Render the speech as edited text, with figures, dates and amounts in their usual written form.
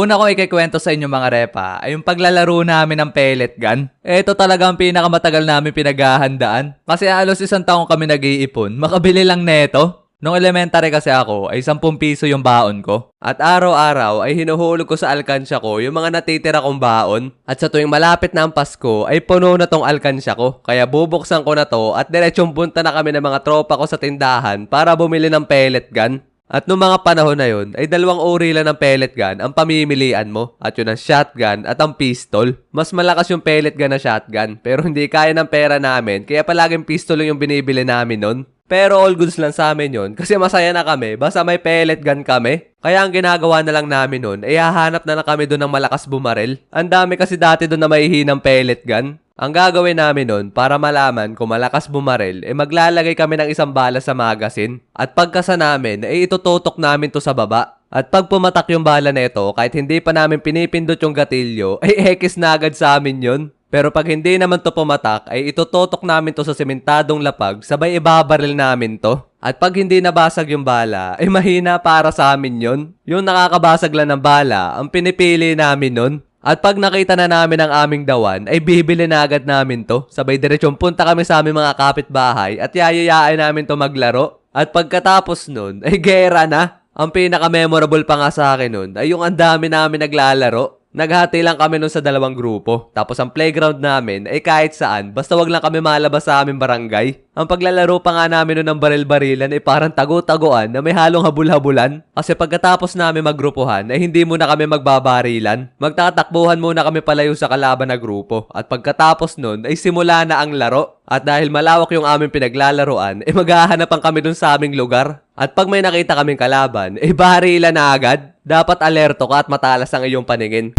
Una ko ikikwento sa inyo mga repa ay yung paglalaro namin ng pellet gun. Ito talaga ang pinakamatagal namin pinaghahandaan. Kasi halos isang taong kami nag-iipon, makabili lang neto. Nung elementary kasi ako ay 10 piso yung baon ko. At araw-araw ay hinuhulog ko sa alkansya ko yung mga natitira kong baon. At sa tuwing malapit na ang Pasko ay puno na tong alkansya ko. Kaya bubuksan ko na to at diretsong punta na kami ng mga tropa ko sa tindahan para bumili ng pellet gun. At noong mga panahon na yun, ay 2 uri lang ng pellet gun ang pamimilian mo. At yun ang shotgun at ang pistol. Mas malakas yung pellet gun na shotgun, pero hindi kaya ng pera namin, kaya palaging pistol yung binibili namin nun. Pero all goods lang sa amin yun, kasi masaya na kami, basta may pellet gun kami. Kaya ang ginagawa na lang namin nun, ay hahanap na lang kami doon ng malakas bumaril. Ang dami kasi dati doon na mahihinang pellet gun. Ang gagawin namin nun, para malaman kung malakas bumaril, maglalagay kami ng isang bala sa magazine. At pagkasa namin, itututok namin to sa baba. At pag pumatak yung bala nito, kahit hindi pa namin pinipindot yung gatilyo, ay ekis na agad sa amin yun. Pero pag hindi naman to pumatak, ay itututok namin to sa sementadong lapag, sabay ibabaril namin to. At pag hindi nabasag yung bala, ay mahina para sa amin yun. Yung nakakabasag lang ng bala, ang pinipili namin nun. At pag nakita na namin ang aming dawan, ay bibili na agad namin to. Sabay diretsong punta kami sa aming mga kapitbahay at yayayain namin to maglaro. At pagkatapos nun, ay gera na. Ang pinaka-memorable pa nga sa akin nun ay yung ang dami namin naglalaro. Naghati lang kami nun sa 2 grupo. Tapos ang playground namin ay kahit saan, basta wag lang kami malabas sa aming barangay. Ang paglalaro pa nga namin nun ng baril-barilan ay parang tago-taguan na may halong habul-habulan. Kasi pagkatapos namin maggrupuhan ay hindi muna kami magbabarilan. Magtatakbuhan muna kami palayo sa kalaban na grupo. At pagkatapos nun ay simula na ang laro. At dahil malawak yung aming pinaglalaroan, maghahanapan kami dun sa aming lugar. At pag may nakita kaming kalaban, barilan na agad. Dapat alerto ka at matalas ang iyong paningin.